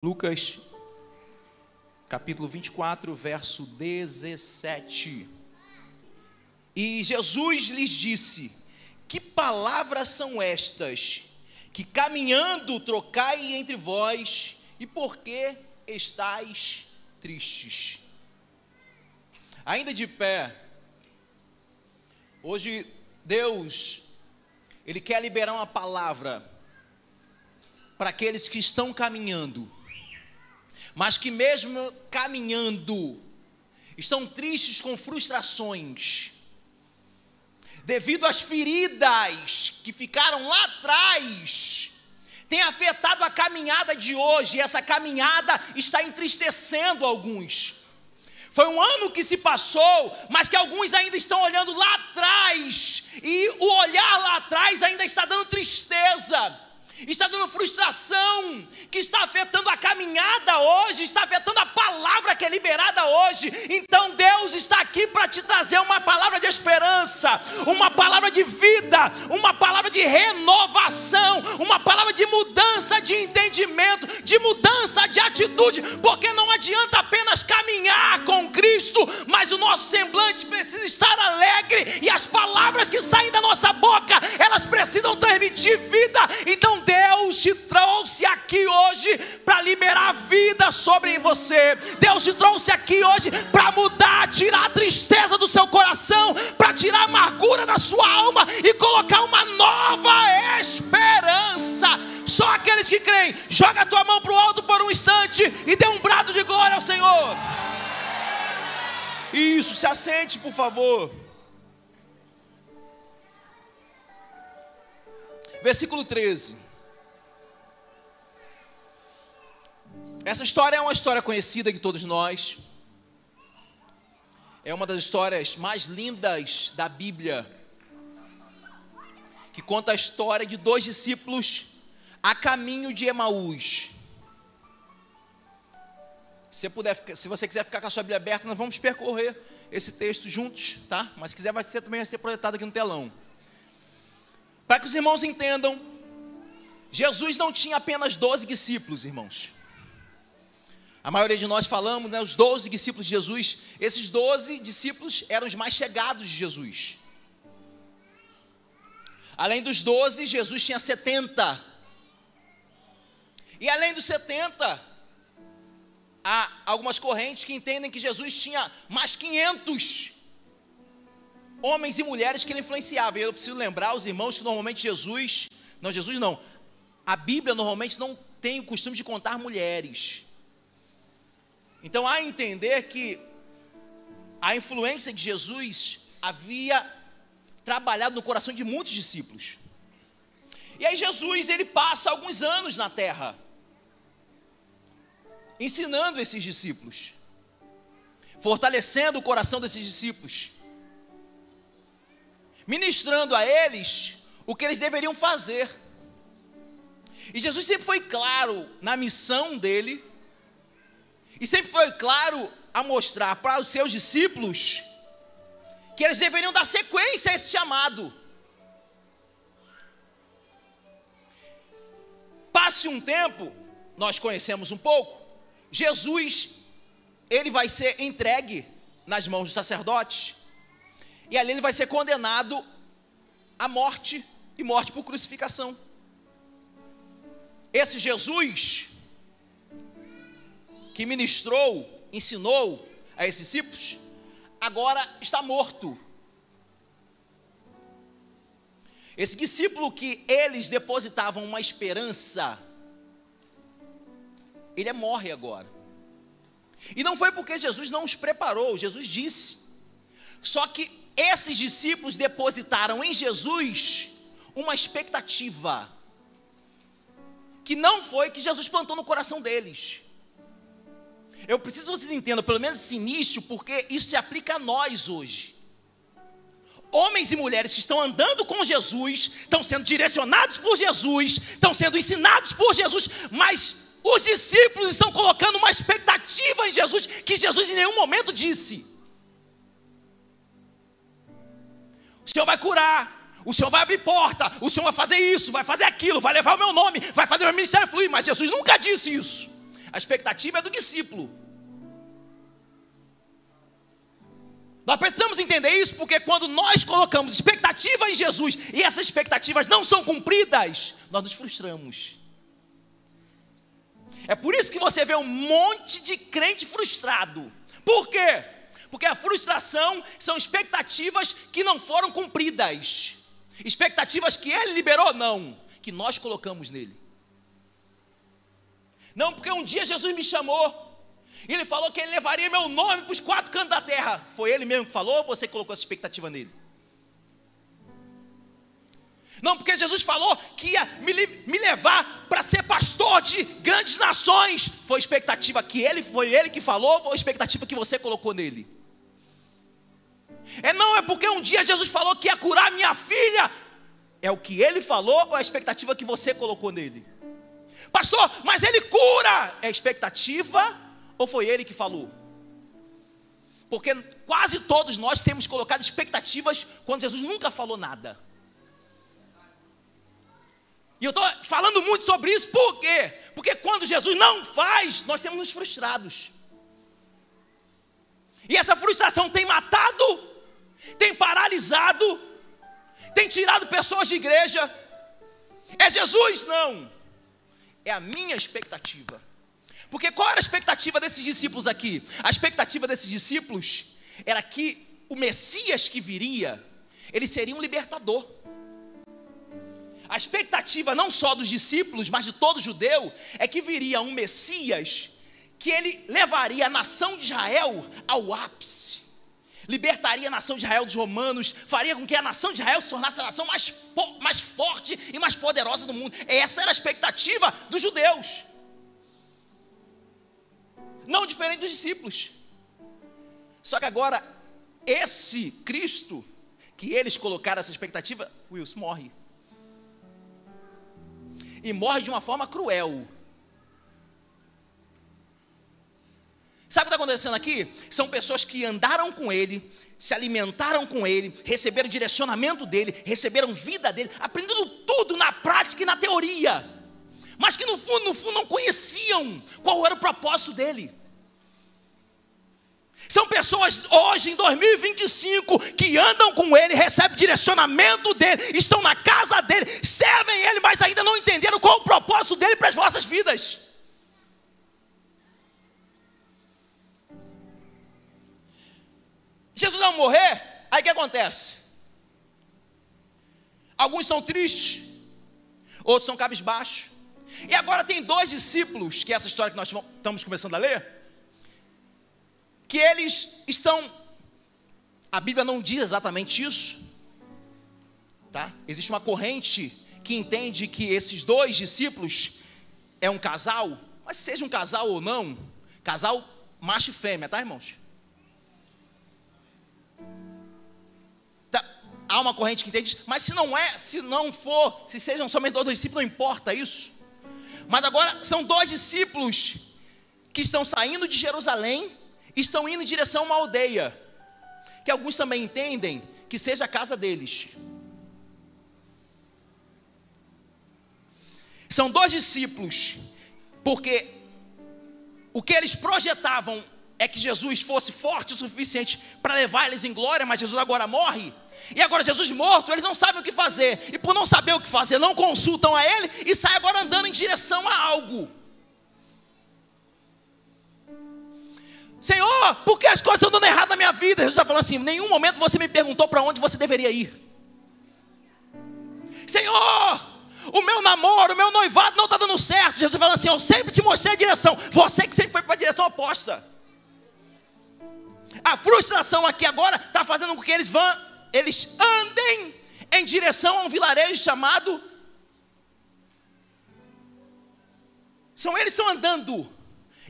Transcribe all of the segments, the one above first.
Lucas, capítulo 24, verso 17. E Jesus lhes disse: que palavras são estas, que caminhando trocai entre vós, e por que estáis tristes? Ainda de pé, hoje Deus, Ele quer liberar uma palavra para aqueles que estão caminhando, mas que mesmo caminhando, estão tristes com frustrações, devido às feridas que ficaram lá atrás, tem afetado a caminhada de hoje, e essa caminhada está entristecendo alguns. Foi um ano que se passou, mas que alguns ainda estão olhando lá atrás, e o olhar lá atrás ainda está dando tristeza, está dando frustração, que está afetando a caminhada hoje, está afetando a palavra que é liberada hoje. Então Deus está aqui para te trazer uma palavra de esperança, uma palavra de vida, uma palavra de renovação, uma palavra de mudança de entendimento, de mudança de atitude, porque não adianta apenas caminhar com Cristo, mas o nosso semblante precisa estar alegre, e as palavras que saem da nossa boca, elas precisam transmitir vida. Então Deus te trouxe aqui hoje para liberar vida sobre você. Deus te trouxe aqui hoje para mudar, tirar a tristeza do seu coração, para tirar a amargura da sua alma e colocar uma nova esperança. Só aqueles que creem, joga a tua mão para o alto por um instante e dê um brado de glória ao Senhor. Isso, se assente, por favor. Versículo 13. Essa história é uma história conhecida de todos nós. É uma das histórias mais lindas da Bíblia, que conta a história de dois discípulos a caminho de Emaús. Se você quiser ficar com a sua Bíblia aberta, nós vamos percorrer esse texto juntos, tá? Mas se quiser, também vai ser projetado aqui no telão. Para que os irmãos entendam, Jesus não tinha apenas 12 discípulos, irmãos. A maioria de nós falamos, né, os 12 discípulos de Jesus. Esses 12 discípulos eram os mais chegados de Jesus. Além dos 12, Jesus tinha 70. E além dos 70, há algumas correntes que entendem que Jesus tinha mais 500 homens e mulheres que ele influenciava. E eu preciso lembrar os irmãos que normalmente a Bíblia normalmente não tem o costume de contar mulheres. Então há a entender que a influência de Jesus havia trabalhado no coração de muitos discípulos. E aí Jesus, ele passa alguns anos na terra, ensinando esses discípulos, fortalecendo o coração desses discípulos, ministrando a eles o que eles deveriam fazer. E Jesus sempre foi claro na missão dele, e sempre foi claro a mostrar para os seus discípulos que eles deveriam dar sequência a esse chamado. Passe um tempo, nós conhecemos um pouco, Jesus, ele vai ser entregue nas mãos dos sacerdotes, e ali ele vai ser condenado à morte, e morte por crucificação. Esse Jesus que ministrou, ensinou a esses discípulos, agora está morto. Esse discípulo que eles depositavam uma esperança, ele morre agora. E não foi porque Jesus não os preparou, Jesus disse. Só que esses discípulos depositaram em Jesus uma expectativa, que não foi que Jesus plantou no coração deles. Eu preciso que vocês entendam, pelo menos esse início, porque isso se aplica a nós hoje. Homens e mulheres que estão andando com Jesus, estão sendo direcionados por Jesus, estão sendo ensinados por Jesus, mas os discípulos estão colocando uma expectativa em Jesus, que Jesus em nenhum momento disse: o Senhor vai curar, o Senhor vai abrir porta, o Senhor vai fazer isso, vai fazer aquilo, vai levar o meu nome, vai fazer o meu ministério fluir. Mas Jesus nunca disse isso. A expectativa é do discípulo. Nós precisamos entender isso, porque quando nós colocamos expectativa em Jesus e essas expectativas não são cumpridas, nós nos frustramos. É por isso que você vê um monte de crente frustrado. Por quê? Porque a frustração são expectativas que não foram cumpridas. Expectativas que ele liberou, não, que nós colocamos nele. Não, porque um dia Jesus me chamou, e ele falou que ele levaria meu nome para os 4 cantos da terra. Foi ele mesmo que falou, ou você colocou essa expectativa nele? Não, porque Jesus falou que ia me levar para ser pastor de grandes nações. Foi expectativa que foi ele que falou, ou expectativa que você colocou nele? Não, é porque um dia Jesus falou que ia curar minha filha. É o que ele falou, ou é a expectativa que você colocou nele? Pastor, mas ele cura. É expectativa, ou foi ele que falou? Porque quase todos nós temos colocado expectativas quando Jesus nunca falou nada. E eu estou falando muito sobre isso, por quê? Porque quando Jesus não faz, nós temos nos frustrados. E essa frustração tem matado, tem paralisado, tem tirado pessoas de igreja. É Jesus? Não. É a minha expectativa. Porque qual era a expectativa desses discípulos aqui? A expectativa desses discípulos era que o Messias que viria, ele seria um libertador. A expectativa não só dos discípulos, mas de todo judeu, é que viria um Messias, que ele levaria a nação de Israel ao ápice, libertaria a nação de Israel dos romanos, faria com que a nação de Israel se tornasse a nação mais forte e mais poderosa do mundo. Essa era a expectativa dos judeus, não diferente dos discípulos. Só que agora, esse Cristo, que eles colocaram essa expectativa, Wilson, morre. E morre de uma forma cruel. Sabe o que está acontecendo aqui? São pessoas que andaram com ele, se alimentaram com ele, receberam direcionamento dele, receberam vida dele, aprendendo tudo na prática e na teoria, mas que no fundo não conheciam qual era o propósito dele. São pessoas hoje em 2025 que andam com ele, recebem direcionamento dele, estão na casa dele, servem ele, mas ainda não entenderam qual é o propósito dele para as vossas vidas. Jesus vai morrer, aí o que acontece? Alguns são tristes, outros são cabisbaixos. E agora tem 2 discípulos, que é essa história que nós estamos começando a ler, que eles estão, a Bíblia não diz exatamente isso, tá? Existe uma corrente que entende que esses 2 discípulos é um casal, mas seja um casal ou não, casal macho e fêmea, tá, irmãos? Tá, há uma corrente que entende, mas se não for, se sejam somente 2 discípulos, não importa isso. Mas agora são 2 discípulos que estão saindo de Jerusalém, estão indo em direção a uma aldeia, que alguns também entendem que seja a casa deles. São 2 discípulos, porque o que eles projetavam é que Jesus fosse forte o suficiente para levar eles em glória, mas Jesus agora morre, e agora Jesus morto, eles não sabem o que fazer, e por não saber o que fazer, não consultam a ele, e saem agora andando em direção a algo. Senhor, por que as coisas estão dando errado na minha vida? Jesus está falando assim, em nenhum momento você me perguntou para onde você deveria ir. Senhor, o meu namoro, o meu noivado não está dando certo. Jesus está falando assim, eu sempre te mostrei a direção, você que sempre foi para a direção oposta. A frustração aqui agora está fazendo com que eles andem em direção a um vilarejo chamado, eles estão andando,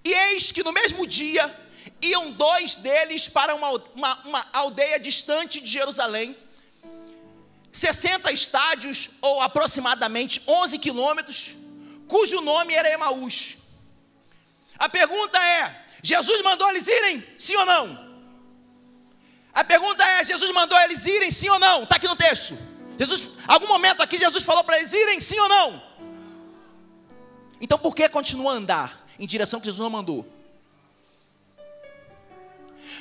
e eis que no mesmo dia, iam 2 deles para uma aldeia distante de Jerusalém, 60 estádios, ou aproximadamente 11 quilômetros, cujo nome era Emaús. A pergunta é, Jesus mandou eles irem, sim ou não? A pergunta é, Jesus mandou eles irem, sim ou não? Está aqui no texto. Algum momento aqui Jesus falou para eles irem, sim ou não? Então por que continua a andar? em direção que Jesus não mandou.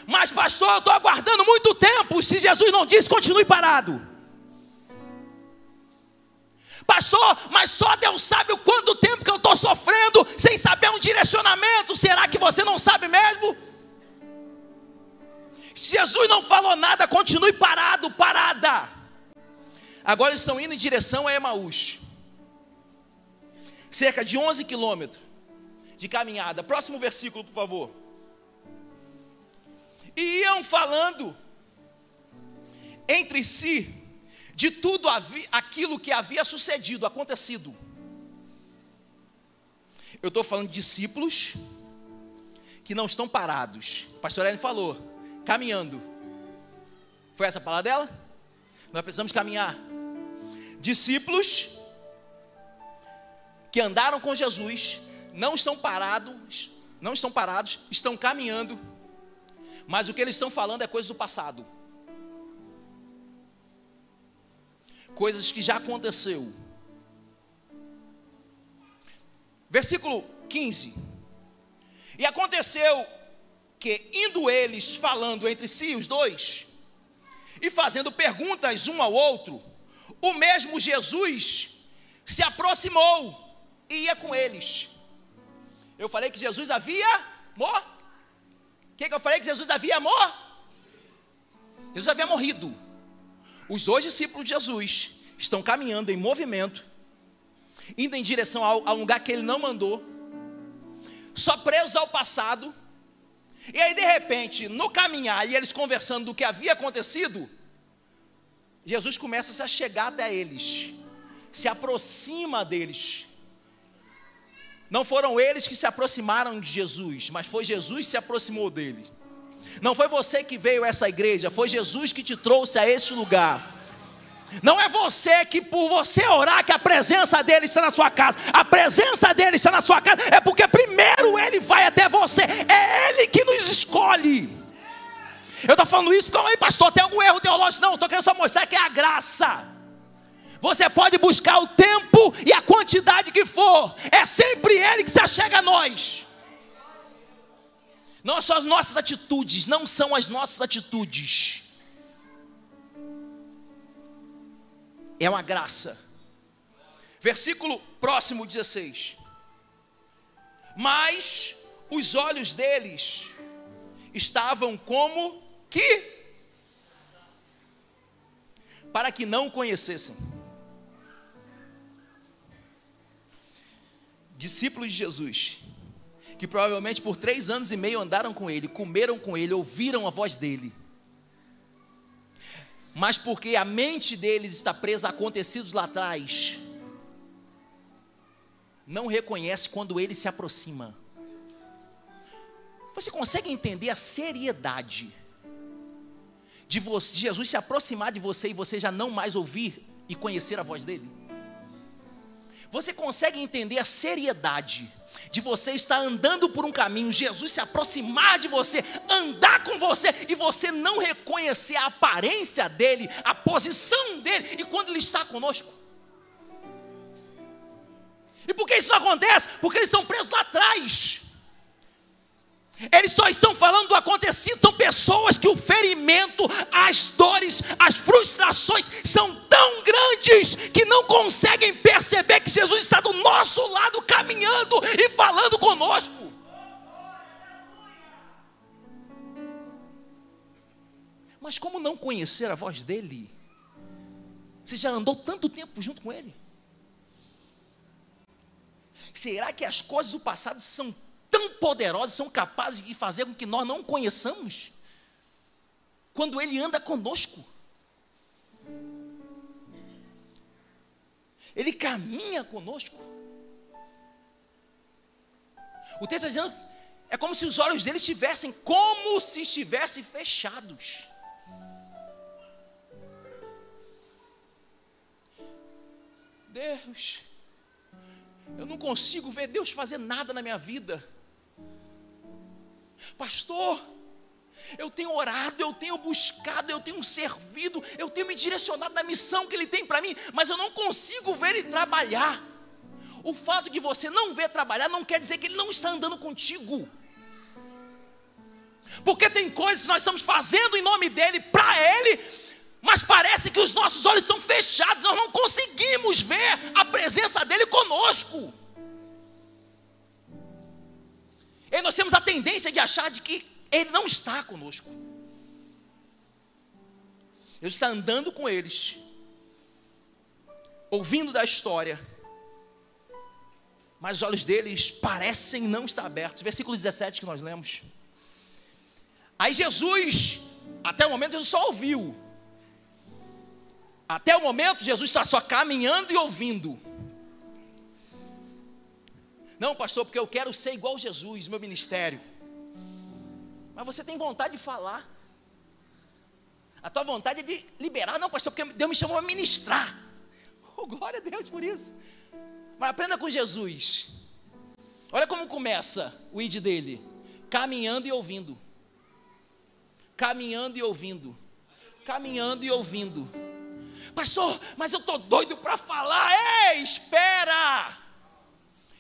Mas pastor, eu estou aguardando muito tempo. Se Jesus não disse, continue parado. Pastor, mas só Deus sabe o quanto tempo que eu estou sofrendo sem saber um direcionamento. Será que você não sabe mesmo? Se Jesus não falou nada, continue parado, parada. Agora eles estão indo em direção a Emaús. Cerca de 11 quilômetros de caminhada. Próximo versículo, por favor. E iam falando entre si de tudo aquilo que havia sucedido, acontecido. Eu estou falando de discípulos que não estão parados. O pastor Hélio falou, caminhando. Foi essa a palavra dela? Nós precisamos caminhar. Discípulos que andaram com Jesus, não estão parados, estão caminhando, mas o que eles estão falando é coisas do passado. Coisas que já aconteceu. Versículo 15. E aconteceu que, indo eles falando entre si, os dois, e fazendo perguntas um ao outro, o mesmo Jesus se aproximou e ia com eles. Eu falei que Jesus havia morrido. O que eu falei que Jesus havia morrido? Jesus havia morrido. Os dois discípulos de Jesus estão caminhando em movimento, indo em direção ao lugar que ele não mandou, só presos ao passado. E aí de repente, no caminhar e eles conversando do que havia acontecido, Jesus começa a se chegar até eles, se aproxima deles. Não foram eles que se aproximaram de Jesus, mas foi Jesus que se aproximou deles. Não foi você que veio a essa igreja, foi Jesus que te trouxe a esse lugar. Não é você que por você orar que a presença dele está na sua casa. A presença dele está na sua casa é porque primeiro ele vai até você. É ele que nos escolhe. Eu estou falando isso porque, pastor, tem algum erro teológico? Não, estou querendo só mostrar que é a graça. Você pode buscar o tempo e a quantidade que for, é sempre ele que se achega a nós. Não são as nossas atitudes, não são as nossas atitudes. É uma graça. Versículo próximo 16. Mas os olhos deles estavam como que? Para que não o conhecessem. Discípulos de Jesus, que provavelmente por 3 anos e meio andaram com ele, comeram com ele, ouviram a voz dele, mas porque a mente deles está presa a acontecidos lá atrás, não reconhece quando ele se aproxima. Você consegue entender a seriedade de Jesus se aproximar de você e você já não mais ouvir e conhecer a voz dele? Você consegue entender a seriedade de você estar andando por um caminho, Jesus se aproximar de você, andar com você e você não reconhecer a aparência dele, a posição dele e quando ele está conosco? E por que isso não acontece? Porque eles estão presos lá atrás. Eles só estão falando do acontecido. São pessoas que o ferimento, as dores, as frustrações são tão grandes que não conseguem perceber que Jesus está do nosso lado caminhando e falando conosco. Mas como não conhecer a voz dele? Você já andou tanto tempo junto com ele? Será que as coisas do passado são tão poderosas, são capazes de fazer com que nós não conheçamos quando ele anda conosco? Ele caminha conosco. O texto está dizendo, é como se os olhos dele estivessem, como se estivessem fechados. Deus, eu não consigo ver Deus fazer nada na minha vida. Pastor, eu tenho orado, eu tenho buscado, eu tenho servido, eu tenho me direcionado na missão que Ele tem para mim, mas eu não consigo ver Ele trabalhar. O fato de você não ver trabalhar não quer dizer que ele não está andando contigo. Porque tem coisas que nós estamos fazendo em nome dele, para ele, mas parece que os nossos olhos estão fechados, nós não conseguimos ver a presença dele conosco. E nós temos a tendência de achar de que ele não está conosco. Jesus está andando com eles, ouvindo da história, mas os olhos deles parecem não estar abertos. Versículo 17 que nós lemos. Aí Jesus, até o momento, Jesus só ouviu. Até o momento, Jesus está só caminhando e ouvindo. Não, pastor, porque eu quero ser igual Jesus, meu ministério. Mas você tem vontade de falar. A tua vontade é de liberar. Não, pastor, porque Deus me chamou a ministrar. Oh, glória a Deus por isso. Mas aprenda com Jesus. Olha como começa o id dele. Caminhando e ouvindo. Caminhando e ouvindo. Caminhando e ouvindo. Pastor, mas eu estou doido para falar. Ei, espera.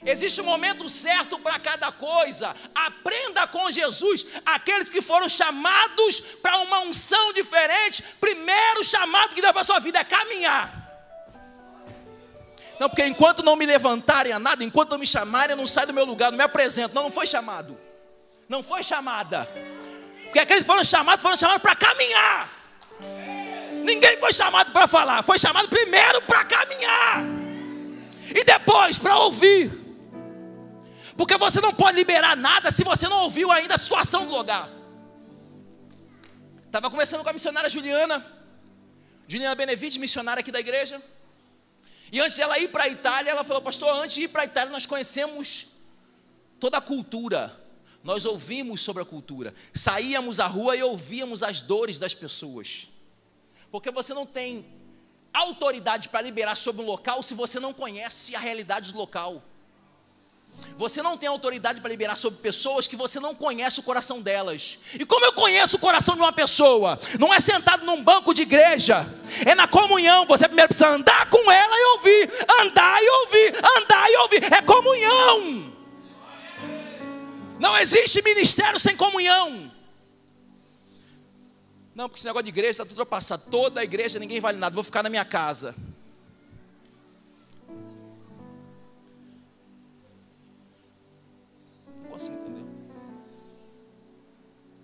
Existe um momento certo para cada coisa. Aprenda com Jesus. Aqueles que foram chamados para uma unção diferente, primeiro chamado que dá para a sua vida é caminhar. Não, porque enquanto não me levantarem a nada, enquanto não me chamarem, eu não saio do meu lugar, não me apresento. Não foi chamado. Não foi chamada. Porque aqueles que foram chamados para caminhar. Ninguém foi chamado para falar, foi chamado primeiro para caminhar. E depois para ouvir. Porque você não pode liberar nada se você não ouviu ainda a situação do lugar. Estava conversando com a missionária Juliana Benevides, missionária aqui da igreja. E antes dela ir para a Itália, ela falou: pastor, antes de ir para a Itália, nós conhecemos toda a cultura. Nós ouvimos sobre a cultura. Saíamos à rua e ouvíamos as dores das pessoas. Porque você não tem autoridade para liberar sobre um local se você não conhece a realidade do local. Você não tem autoridade para liberar sobre pessoas que você não conhece o coração delas. E como eu conheço o coração de uma pessoa? Não é sentado num banco de igreja, é na comunhão. Você primeiro precisa andar com ela e ouvir. Andar e ouvir, andar e ouvir. É comunhão. Não existe ministério sem comunhão. Não, porque esse negócio de igreja está tudo ultrapassado. Toda a igreja, ninguém vale nada, vou ficar na minha casa.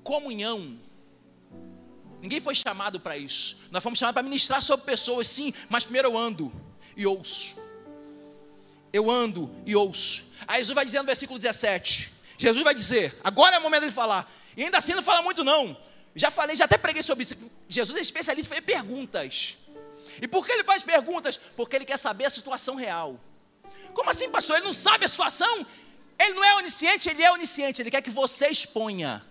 Comunhão. Ninguém foi chamado para isso. Nós fomos chamados para ministrar sobre pessoas, sim, mas primeiro eu ando e ouço. Eu ando e ouço. Aí Jesus vai dizer no versículo 17. Jesus vai dizer, agora é o momento dele falar. E ainda assim não fala muito não. Já falei, já até preguei sobre isso. Jesus é especialista em fazer perguntas. E por que ele faz perguntas? Porque ele quer saber a situação real. Como assim, pastor? Ele não sabe a situação? Ele não é onisciente, ele é onisciente. Ele quer que você exponha.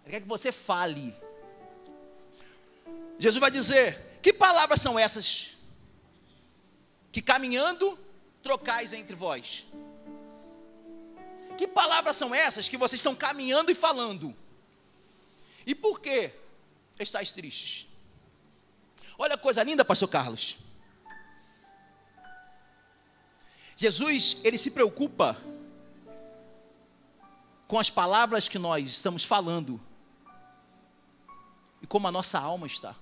Ele quer que você fale. Jesus vai dizer, que palavras são essas? Que caminhando trocais entre vós. Que palavras são essas que vocês estão caminhando e falando? E por que estáis tristes? Olha a coisa linda, pastor Carlos. Jesus, ele se preocupa com as palavras que nós estamos falando e como a nossa alma está.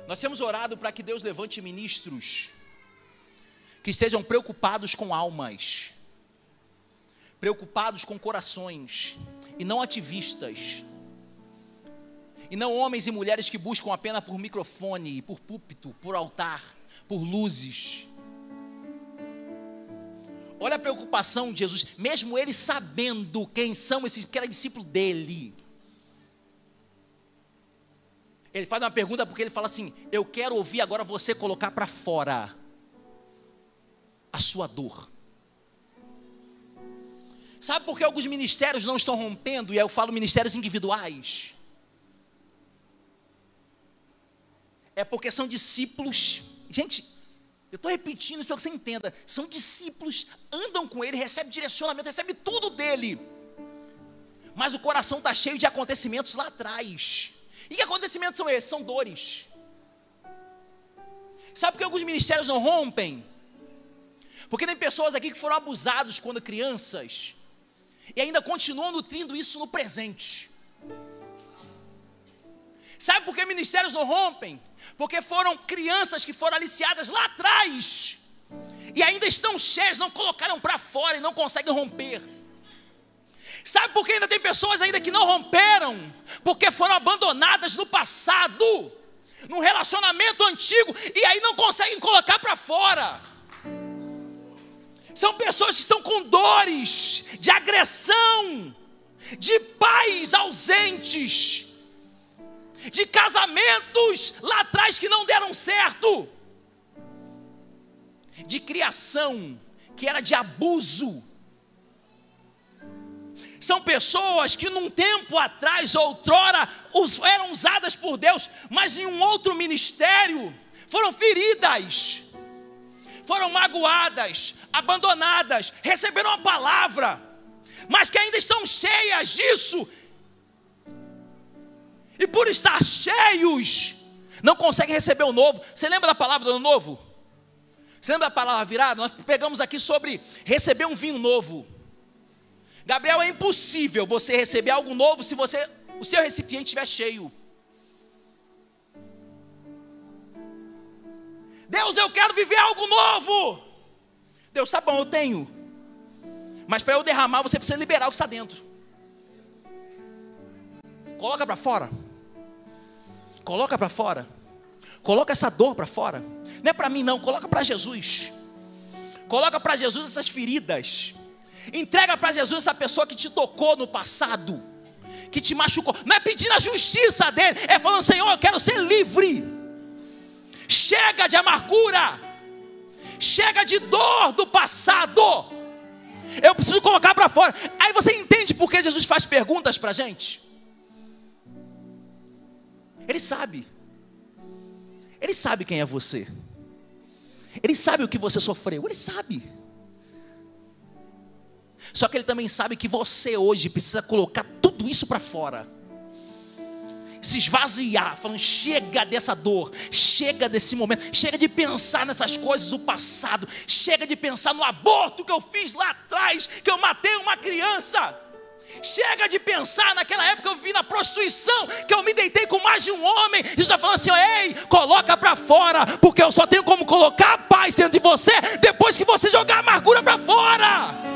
Nós temos orado para que Deus levante ministros que estejam preocupados com almas, preocupados com corações, e não ativistas, e não homens e mulheres que buscam apenas por microfone, por púlpito, por altar, por luzes. Olha a preocupação de Jesus, mesmo ele sabendo quem são esses, que era discípulo dele. Ele faz uma pergunta porque ele fala assim, eu quero ouvir agora você colocar para fora a sua dor. Sabe por que alguns ministérios não estão rompendo? E aí eu falo ministérios individuais. É porque são discípulos. Gente, eu estou repetindo isso para que você entenda. São discípulos, andam com ele, recebem direcionamento, recebem tudo dele. Mas o coração está cheio de acontecimentos lá atrás. E que acontecimentos são esses? São dores. Sabe por que alguns ministérios não rompem? Porque tem pessoas aqui que foram abusados quando crianças e ainda continuam nutrindo isso no presente. Sabe por que ministérios não rompem? Porque foram crianças que foram aliciadas lá atrás e ainda estão cheias, não colocaram para fora e não conseguem romper. Sabe por que ainda tem pessoas ainda que não romperam? Porque foram abandonadas no passado, num relacionamento antigo, e aí não conseguem colocar para fora. São pessoas que estão com dores de agressão, de pais ausentes, de casamentos lá atrás que não deram certo, de criação que era de abuso. São pessoas que num tempo atrás, outrora, eram usadas por Deus, mas em um outro ministério, foram feridas, foram magoadas, abandonadas, receberam a palavra, mas que ainda estão cheias disso, e por estar cheios, não conseguem receber o novo. Você lembra da palavra do ano novo? Você lembra da palavra virada? Nós pegamos aqui sobre receber um vinho novo. Gabriel, é impossível você receber algo novo se o seu recipiente estiver cheio. Deus, eu quero viver algo novo. Deus, tá bom, eu tenho. Mas para eu derramar, você precisa liberar o que está dentro. Coloca para fora. Coloca para fora. Coloca essa dor para fora. Não é para mim não, coloca para Jesus. Coloca para Jesus essas feridas. Entrega para Jesus essa pessoa que te tocou no passado, que te machucou. Não é pedindo a justiça dele, é falando: Senhor, eu quero ser livre. Chega de amargura, chega de dor do passado, eu preciso colocar para fora. Aí você entende por que Jesus faz perguntas para a gente? Ele sabe quem é você, Ele sabe o que você sofreu, Ele sabe. Só que Ele também sabe que você hoje precisa colocar tudo isso para fora, se esvaziar, falando: chega dessa dor, chega desse momento, chega de pensar nessas coisas do passado, chega de pensar no aborto que eu fiz lá atrás, que eu matei uma criança, chega de pensar naquela época que eu vi na prostituição, que eu me deitei com mais de um homem. Jesus está falando assim: ei, coloca para fora, porque eu só tenho como colocar a paz dentro de você depois que você jogar a amargura para fora.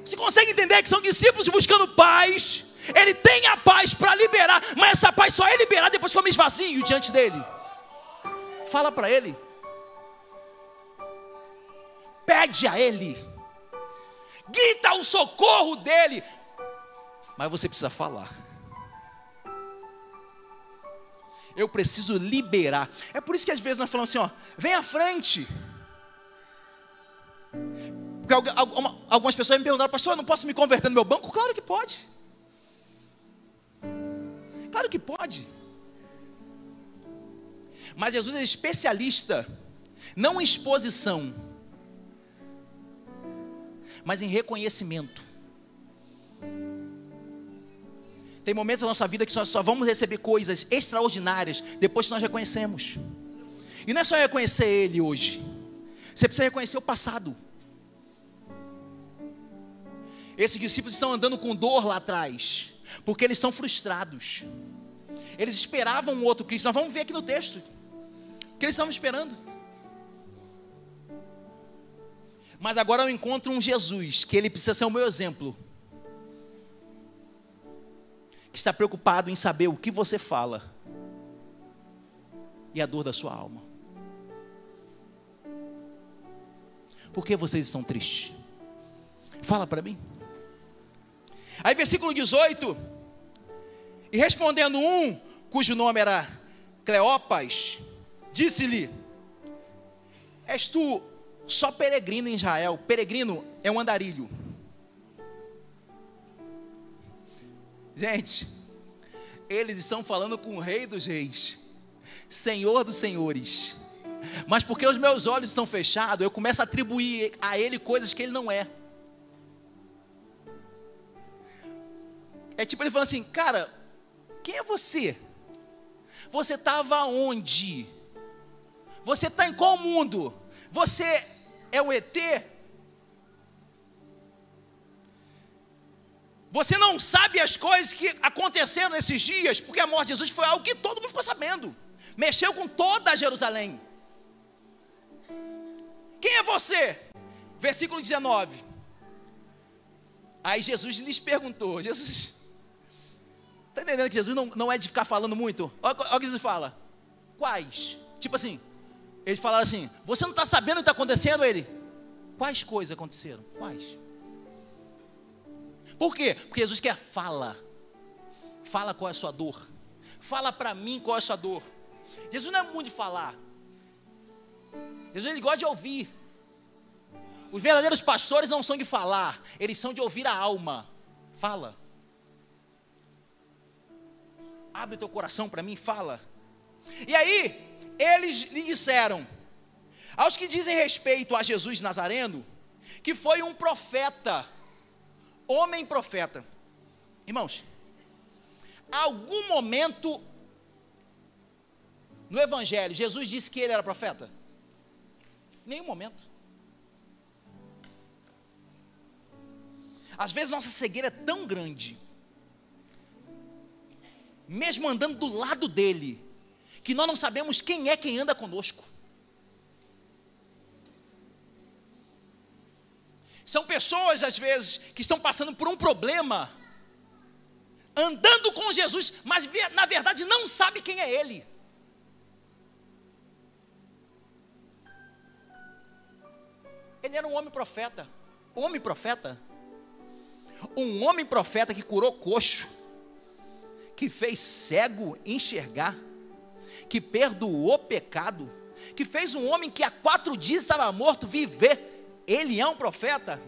Você consegue entender que são discípulos buscando paz? Ele tem a paz para liberar, mas essa paz só é liberada depois que eu me esvazio diante dele. Fala para ele, pede a ele, grita o socorro dele, mas você precisa falar. Eu preciso liberar. É por isso que às vezes nós falamos assim: ó, vem à frente. Porque algumas pessoas me perguntaram: pastor, eu não posso me converter no meu banco? Claro que pode. Claro que pode. Mas Jesus é especialista, não em exposição, mas em reconhecimento. Tem momentos na nossa vida que nós só vamos receber coisas extraordinárias depois que nós reconhecemos. E não é só reconhecer Ele hoje, você precisa reconhecer o passado. Esses discípulos estão andando com dor lá atrás, porque eles estão frustrados. Eles esperavam um outro Cristo. Nós vamos ver aqui no texto que eles estavam esperando. Mas agora eu encontro um Jesus, que Ele precisa ser o meu exemplo, que está preocupado em saber o que você fala e a dor da sua alma. Por que vocês estão tristes? Fala para mim. Aí versículo 18: e respondendo um, cujo nome era Cleopas, disse-lhe: és tu só peregrino em Israel? Peregrino é um andarilho. Gente, eles estão falando com o Rei dos Reis, Senhor dos Senhores, mas porque os meus olhos estão fechados, eu começo a atribuir a Ele coisas que Ele não é. É tipo ele falando assim, cara, quem é você? Você estava onde? Você está em qual mundo? Você é o ET? Você não sabe as coisas que aconteceram nesses dias, porque a morte de Jesus foi algo que todo mundo ficou sabendo. Mexeu com toda Jerusalém. Quem é você? Versículo 19. Aí Jesus lhes perguntou. Jesus, está entendendo que Jesus não é de ficar falando muito? Olha o que Jesus fala. Quais? Tipo assim, ele fala assim, você não está sabendo o que está acontecendo? Ele, quais coisas aconteceram? Quais? Por quê? Porque Jesus quer fala qual é a sua dor, fala para mim qual é a sua dor. Jesus não é muito de falar, Jesus ele gosta de ouvir. Os verdadeiros pastores não são de falar, eles são de ouvir a alma. Fala, abre teu coração para mim, fala. E aí eles lhe disseram, aos que dizem respeito a Jesus Nazareno, que foi um profeta, homem profeta. Irmãos, algum momento no Evangelho Jesus disse que ele era profeta? Nenhum momento. Às vezes nossa cegueira é tão grande, mesmo andando do lado dele, que nós não sabemos quem é quem anda conosco. São pessoas, às vezes, que estão passando por um problema, andando com Jesus, mas na verdade não sabe quem é Ele. Ele era um homem profeta. Homem profeta? Um homem profeta que curou coxo, que fez cego enxergar, que perdoou pecado, que fez um homem que há 4 dias estava morto viver. Ele é um profeta.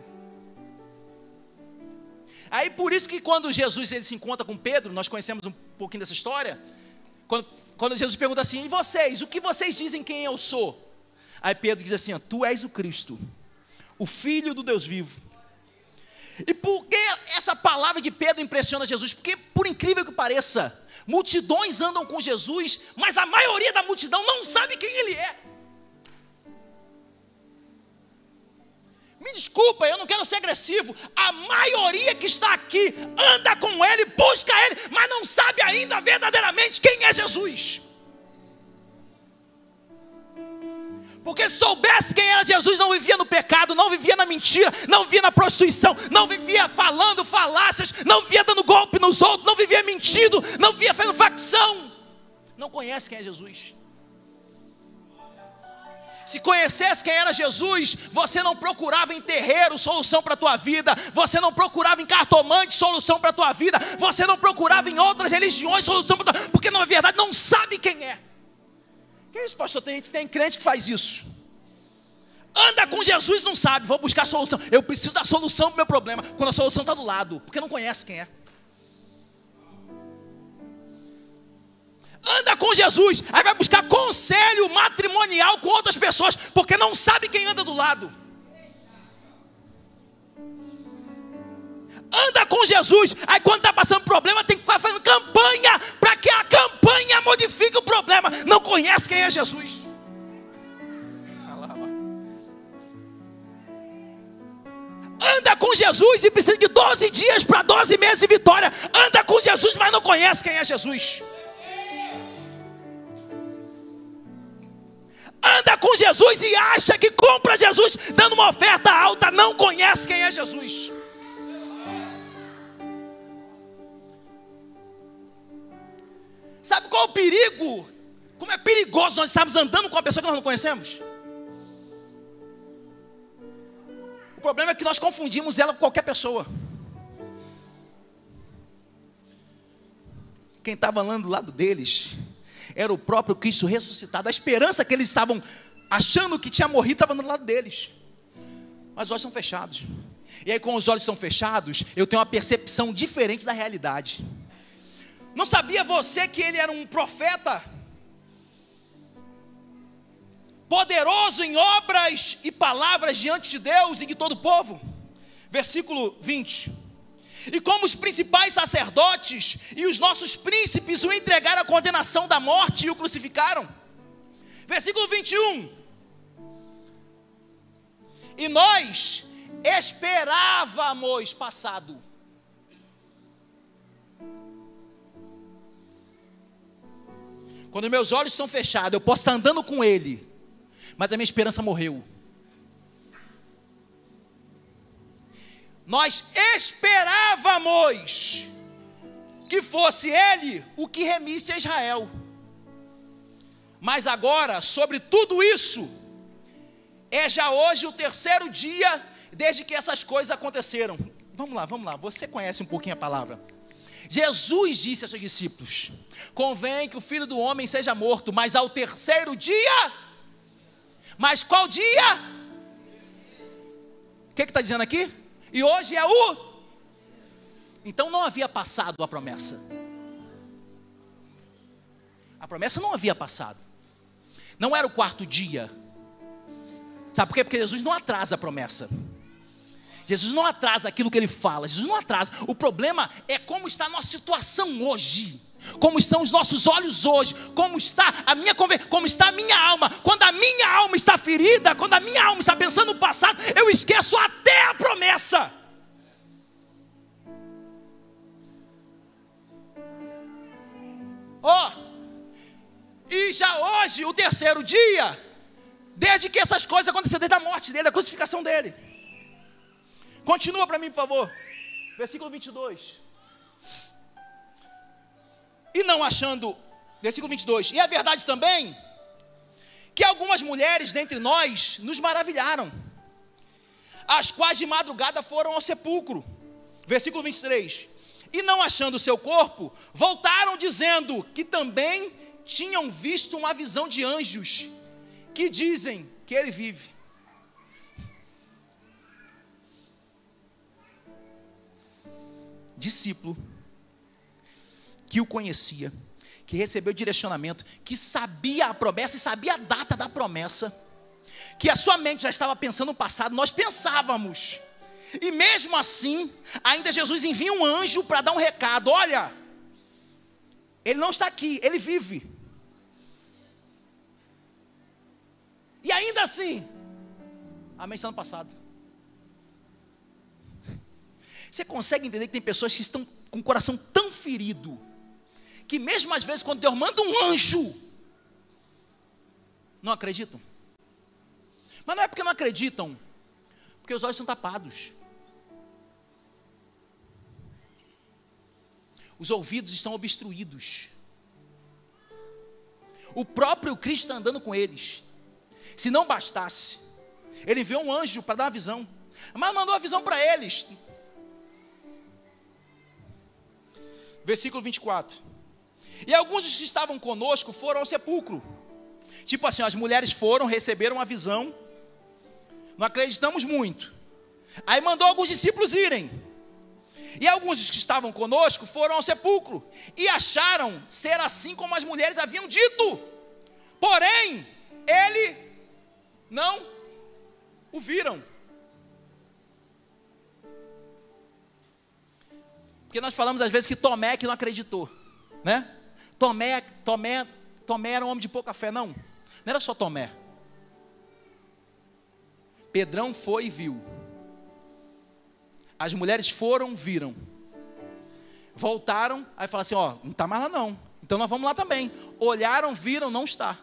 Aí por isso que quando Jesus ele se encontra com Pedro, nós conhecemos um pouquinho dessa história, quando Jesus pergunta assim, e vocês, o que vocês dizem quem eu sou? Aí Pedro diz assim, tu és o Cristo, o Filho do Deus vivo. E por que essa palavra de Pedro impressiona Jesus? Porque, por incrível que pareça, multidões andam com Jesus, mas a maioria da multidão não sabe quem Ele é. Me desculpa, eu não quero ser agressivo. A maioria que está aqui anda com Ele, busca Ele, mas não sabe ainda verdadeiramente quem é Jesus. Porque se soubesse quem era Jesus, não vivia no pecado, não vivia na mentira, não vivia na prostituição, não vivia falando falácias, não vivia dando golpe nos outros, não vivia mentindo, não vivia fazendo facção. Não conhece quem é Jesus. Se conhecesse quem era Jesus, você não procurava em terreiro solução para a tua vida, você não procurava em cartomante solução para a tua vida, você não procurava em outras religiões solução para a tua vida, porque na verdade não sabe quem é. Que isso, pastor? Tem crente que faz isso. Anda com Jesus, não sabe, vou buscar solução. Eu preciso da solução para o meu problema, quando a solução está do lado, porque não conhece quem é. Anda com Jesus, aí vai buscar conselho matrimonial com outras pessoas, porque não sabe quem anda do lado. Anda com Jesus, aí quando está passando problema, tem que ficar fazendo campanha, para que a campanha modifique o problema. Não conhece quem é Jesus. Anda com Jesus e precisa de 12 dias para 12 meses de vitória. Anda com Jesus, mas não conhece quem é Jesus. Anda com Jesus e acha que compra Jesus dando uma oferta alta, não conhece quem é Jesus. Sabe qual é o perigo? Como é perigoso nós estarmos andando com uma pessoa que nós não conhecemos? O problema é que nós confundimos ela com qualquer pessoa. Quem estava andando do lado deles era o próprio Cristo ressuscitado. A esperança que eles estavam achando que tinha morrido estava do lado deles. Mas os olhos são fechados. E aí, com os olhos estão fechados, eu tenho uma percepção diferente da realidade. Não sabia você que ele era um profeta? Poderoso em obras e palavras diante de Deus e de todo o povo. Versículo 20. E como os principais sacerdotes e os nossos príncipes o entregaram à condenação da morte e o crucificaram. Versículo 21. E nós esperávamos passado. Quando meus olhos são fechados, eu posso estar andando com Ele, mas a minha esperança morreu. Nós esperávamos que fosse Ele o que remisse a Israel. Mas agora, sobre tudo isso, é já hoje o terceiro dia desde que essas coisas aconteceram. Vamos lá, você conhece um pouquinho a palavra. Jesus disse aos seus discípulos: convém que o Filho do Homem seja morto, mas ao terceiro dia. Mas qual dia? O que está dizendo aqui? E hoje é o... Então não havia passado a promessa. A promessa não havia passado. Não era o quarto dia. Sabe por quê? Porque Jesus não atrasa a promessa. Jesus não atrasa aquilo que Ele fala. Jesus não atrasa. O problema é como está a nossa situação hoje. Como estão os nossos olhos hoje. Como está a minha conversa. Como está a minha alma. Quando a minha alma está ferida. Quando a minha alma está pensando no passado. Eu esqueço até a promessa. E já hoje, o terceiro dia, desde que essas coisas aconteceram, desde a morte dele, da crucificação dele. Continua para mim, por favor. Versículo 22. E não achando, versículo 22. E é verdade também, que algumas mulheres dentre nós nos maravilharam, as quais de madrugada foram ao sepulcro. Versículo 23. E não achando o seu corpo, voltaram dizendo que também tinham visto uma visão de anjos, que dizem que ele vive. Discípulo, que o conhecia, que recebeu direcionamento, que sabia a promessa e sabia a data da promessa, que a sua mente já estava pensando no passado, nós pensávamos, e mesmo assim, ainda Jesus envia um anjo para dar um recado: olha, ele não está aqui, ele vive. E ainda assim, amém, está no passado. Você consegue entender que tem pessoas que estão com o coração tão ferido, que mesmo às vezes quando Deus manda um anjo, não acreditam? Mas não é porque não acreditam, porque os olhos são tapados. Os ouvidos estão obstruídos. O próprio Cristo está andando com eles. Se não bastasse, ele enviou um anjo para dar uma visão, mas mandou a visão para eles. Versículo 24. E alguns dos que estavam conosco foram ao sepulcro. Tipo assim, as mulheres foram, receberam a visão. Não acreditamos muito. Aí mandou alguns discípulos irem. E alguns dos que estavam conosco foram ao sepulcro e acharam ser assim como as mulheres haviam dito. Porém, ele não o viram. Porque nós falamos às vezes que Tomé que não acreditou, né? Tomé era um homem de pouca fé, não era só Tomé. Pedrão foi e viu. As mulheres foram, viram. Voltaram, aí falaram assim: ó, não está mais lá não, então nós vamos lá também. Olharam, viram, não está.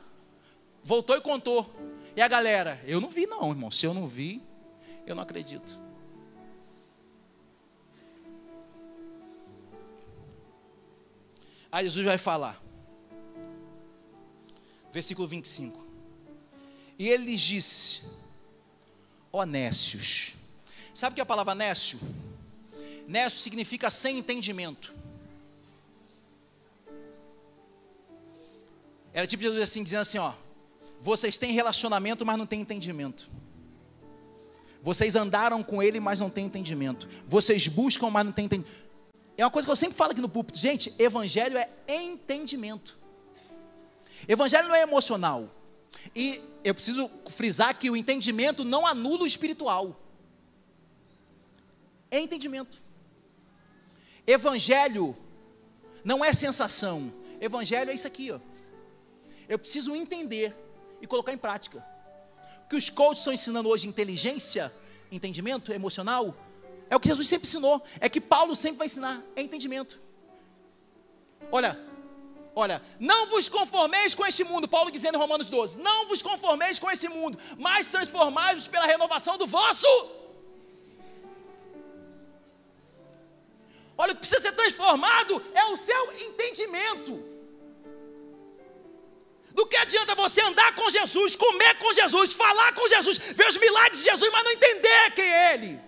Voltou e contou. E a galera: eu não vi não, irmão. Se eu não vi, eu não acredito. Aí Jesus vai falar. Versículo 25. E ele lhes disse: ó nécios. Sabe o que é a palavra nécio? Nécio significa sem entendimento. Era tipo Jesus assim, dizendo assim: ó, vocês têm relacionamento, mas não têm entendimento. Vocês andaram com ele, mas não têm entendimento. Vocês buscam, mas não têm entendimento. É uma coisa que eu sempre falo aqui no púlpito: gente, evangelho é entendimento. Evangelho não é emocional. E eu preciso frisar que o entendimento não anula o espiritual. É entendimento. Evangelho não é sensação. Evangelho é isso aqui, ó. Eu preciso entender e colocar em prática. O que os coaches estão ensinando hoje, inteligência, entendimento emocional, é o que Jesus sempre ensinou, é que Paulo sempre vai ensinar, é entendimento. Olha, não vos conformeis com este mundo, Paulo dizendo em Romanos 12, não vos conformeis com esse mundo, mas transformai-vos pela renovação do vosso. Olha, o que precisa ser transformado é o seu entendimento. Do que adianta você andar com Jesus, comer com Jesus, falar com Jesus, ver os milagres de Jesus, mas não entender quem é Ele.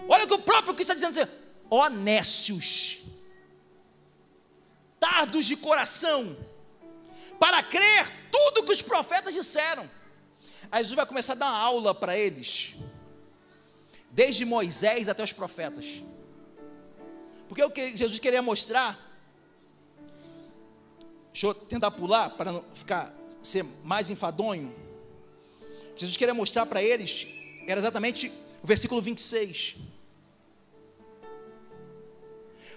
Olha o que o próprio Cristo está dizendo, ó nécios, tardos de coração, para crer tudo que os profetas disseram. Aí Jesus vai começar a dar uma aula para eles, desde Moisés até os profetas. Porque o que Jesus queria mostrar, deixa eu tentar pular para não ser mais enfadonho. Jesus queria mostrar para eles, era exatamente o versículo 26.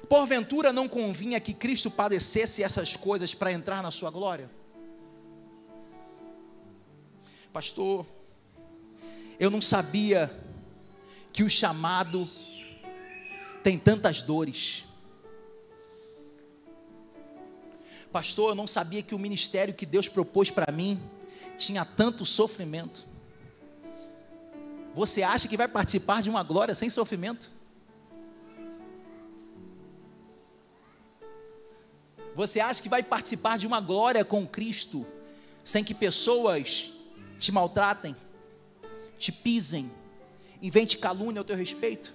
Porventura não convinha que Cristo padecesse essas coisas para entrar na sua glória? Pastor, eu não sabia que o chamado tem tantas dores. Pastor, eu não sabia que o ministério que Deus propôs para mim tinha tanto sofrimento. Você acha que vai participar de uma glória sem sofrimento? Você acha que vai participar de uma glória com Cristo sem que pessoas te maltratem, te pisem, inventem calúnia ao teu respeito,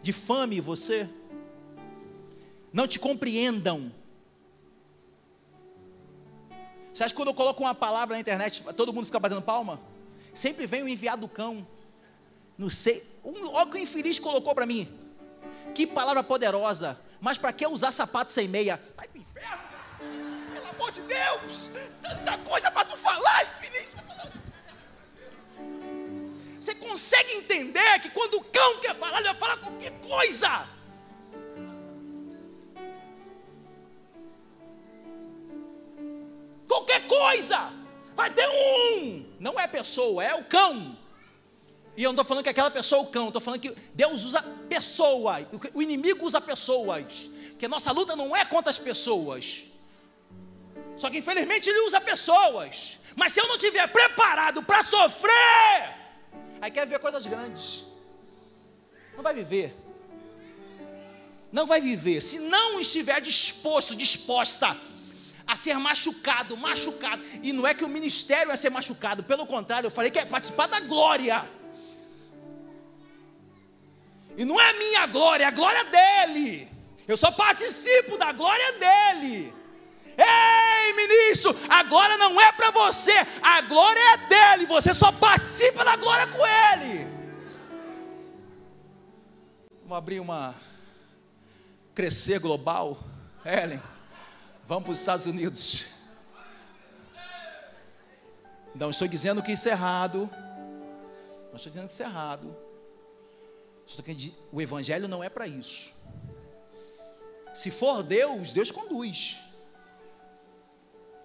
difame você, não te compreendam? Você acha que quando eu coloco uma palavra na internet, todo mundo fica batendo palma? Sempre vem o enviado do cão. Não sei, olha o que o infeliz colocou para mim. Que palavra poderosa. Mas para que usar sapato sem meia? Vai pro inferno, pelo amor de Deus. Tanta coisa para tu falar, infeliz. Você consegue entender que quando o cão quer falar, ele vai falar qualquer coisa? Qualquer coisa, vai ter não é pessoa, é o cão. E eu não estou falando que aquela pessoa é o cão, estou falando que Deus usa pessoas, o inimigo usa pessoas, porque nossa luta não é contra as pessoas, só que infelizmente ele usa pessoas. Mas se eu não estiver preparado para sofrer, aí quer ver coisas grandes, não vai viver, se não estiver disposta a ser machucado, e não é que o ministério é ser machucado, pelo contrário, eu falei que é participar da glória, e não é a minha glória, é a glória dele, eu só participo da glória dele. Ei, ministro, a glória não é para você, a glória é dele, você só participa da glória com ele. Vamos abrir uma Crescer Global, Ellen. Vamos para os Estados Unidos. Não estou dizendo que isso é errado. Não estou dizendo que isso é errado. O evangelho não é para isso. Se for Deus, Deus conduz.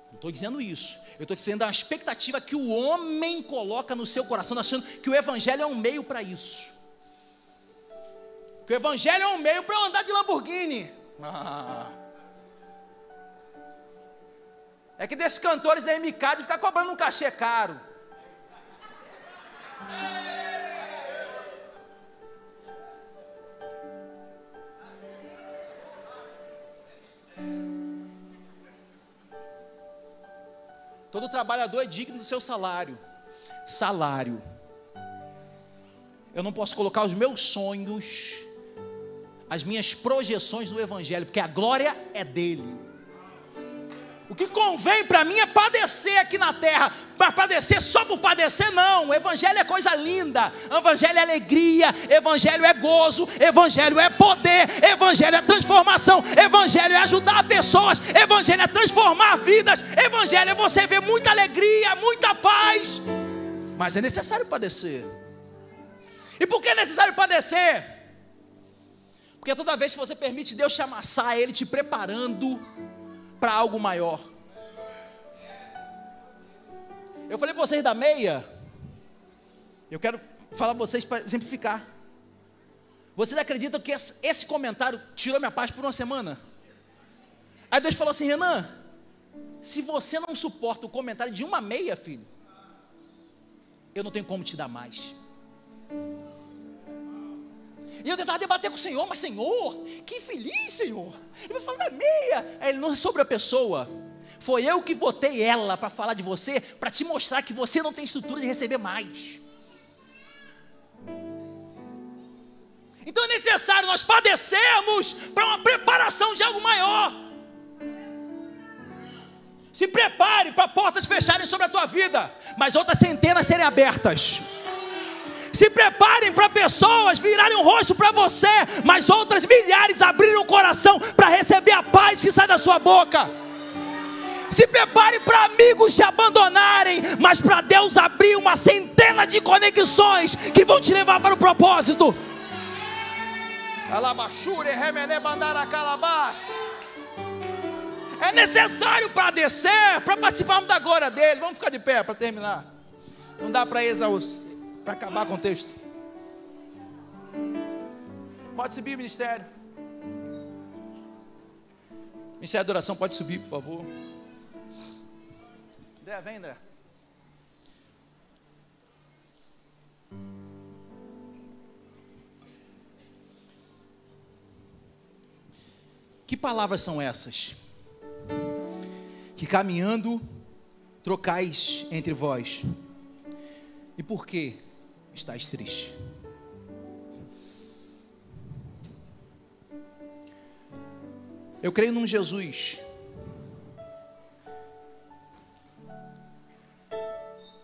Não estou dizendo isso. Eu estou dizendo a expectativa que o homem coloca no seu coração, achando que o evangelho é um meio para isso. Que o evangelho é um meio para eu andar de Lamborghini. É que desses cantores da MK de ficar cobrando um cachê caro. Todo trabalhador é digno do seu salário. Salário. Eu não posso colocar os meus sonhos, as minhas projeções no evangelho, porque a glória é dele. O que convém para mim é padecer aqui na terra, mas padecer só por padecer não. O evangelho é coisa linda, o evangelho é alegria, evangelho é gozo, evangelho é poder, evangelho é transformação, evangelho é ajudar pessoas, evangelho é transformar vidas, evangelho é você ver muita alegria, muita paz. Mas é necessário padecer. E por que é necessário padecer? Porque toda vez que você permite Deus te amassar, Ele te preparando para algo maior. Eu falei para vocês da meia. Eu quero falar para vocês para exemplificar. Vocês acreditam que esse comentário tirou minha paz por uma semana? Aí Deus falou assim: Renan, se você não suporta o comentário de uma meia, filho, eu não tenho como te dar mais. E eu tentava debater com o Senhor, mas Senhor, que infeliz, Senhor. Ele vai falar da meia. Aí ele: não é sobre a pessoa. Foi eu que botei ela para falar de você, para te mostrar que você não tem estrutura de receber mais. Então é necessário nós padecermos para uma preparação de algo maior. Se prepare para portas fecharem sobre a tua vida, mas outras centenas serem abertas. Se preparem para pessoas virarem o rosto para você, mas outras milhares abrirem o coração para receber a paz que sai da sua boca. Se prepare para amigos te abandonarem, mas para Deus abrir uma centena de conexões que vão te levar para o propósito. É necessário padecer para participarmos da glória dele. Vamos ficar de pé para terminar. Não dá para acabar com o texto. Pode subir, ministério. Ministério de Adoração, pode subir, por favor. André, vem, André. Que palavras são essas? Que caminhando trocais entre vós. E por que estáis triste? Eu creio num Jesus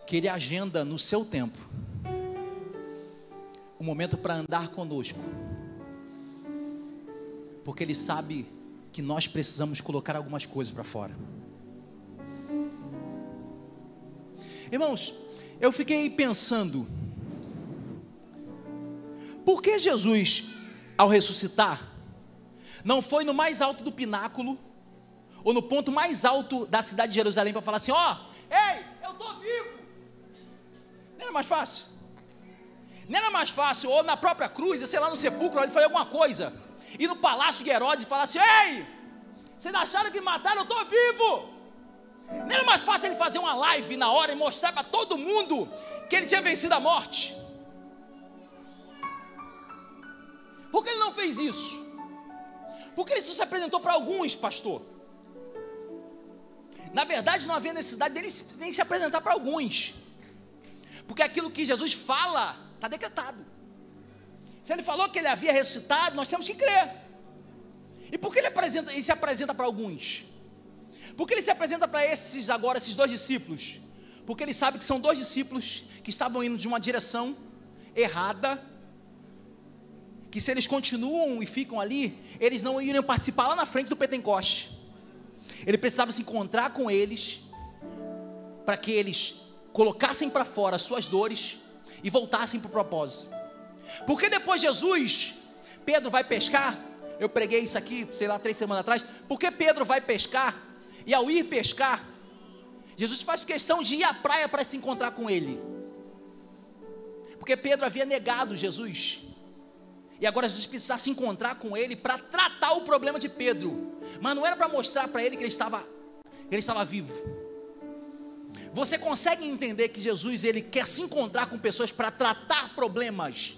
que Ele agenda no seu tempo um momento para andar conosco, porque Ele sabe que nós precisamos colocar algumas coisas para fora. Irmãos, eu fiquei pensando, por que Jesus, ao ressuscitar, não foi no mais alto do pináculo, ou no ponto mais alto da cidade de Jerusalém, para falar assim: ó, ei, eu estou vivo? Não era mais fácil? Não era mais fácil, ou na própria cruz, sei lá, no sepulcro, ele fazer alguma coisa, e no palácio de Herodes falar assim: ei, vocês acharam que mataram? Eu estou vivo. Não era mais fácil ele fazer uma live na hora e mostrar para todo mundo que ele tinha vencido a morte? Por que ele não fez isso? Por que ele só se apresentou para alguns, pastor? Na verdade, não havia necessidade dele nem se apresentar para alguns, porque aquilo que Jesus fala está decretado. Se ele falou que ele havia ressuscitado, nós temos que crer. E por que ele se apresenta para alguns? Por que ele se apresenta para esses dois discípulos? Porque ele sabe que são dois discípulos que estavam indo de uma direção errada, que se eles continuam e ficam ali, eles não iriam participar lá na frente do Pentecoste. Ele precisava se encontrar com eles, para que eles colocassem para fora as suas dores e voltassem para o propósito. Porque depois Jesus, Pedro vai pescar. Eu preguei isso aqui, sei lá, 3 semanas atrás. Porque Pedro vai pescar, e ao ir pescar, Jesus faz questão de ir à praia para se encontrar com ele. Porque Pedro havia negado Jesus, e agora Jesus precisava se encontrar com ele para tratar o problema de Pedro. Mas não era para mostrar para ele que ele estava vivo. Você consegue entender que Jesus, ele quer se encontrar com pessoas para tratar problemas,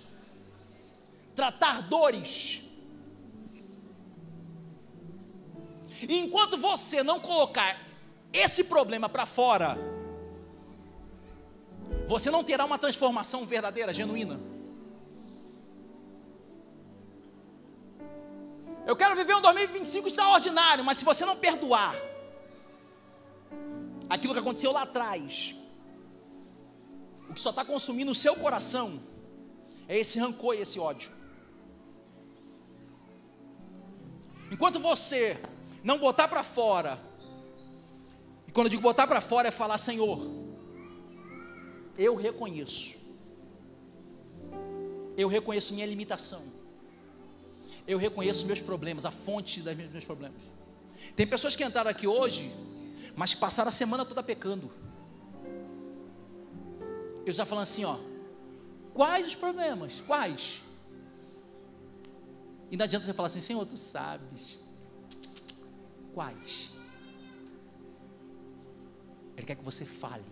tratar dores. E enquanto você não colocar esse problema para fora, você não terá uma transformação verdadeira, genuína. Eu quero viver um 2025 extraordinário, mas se você não perdoar aquilo que aconteceu lá atrás, o que só está consumindo o seu coração é esse rancor e esse ódio. Enquanto você não botar para fora, e quando eu digo botar para fora é falar: Senhor, eu reconheço minha limitação, eu reconheço os meus problemas, a fonte dos meus problemas. Tem pessoas que entraram aqui hoje, mas que passaram a semana toda pecando. Eu já falando assim, ó, quais os problemas? Quais? E não adianta você falar assim, Senhor, tu sabes. Quais? Ele quer que você fale.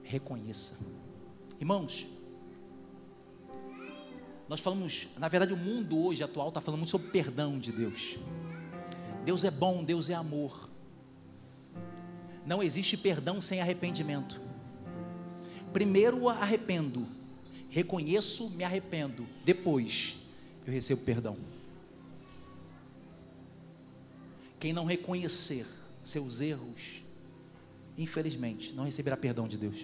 Reconheça. Irmãos, nós falamos, na verdade o mundo hoje atual está falando muito sobre perdão de Deus. Deus é bom, Deus é amor. Não existe perdão sem arrependimento. Primeiro arrependo, reconheço, me arrependo, depois eu recebo perdão. Quem não reconhecer seus erros, infelizmente, não receberá perdão de Deus.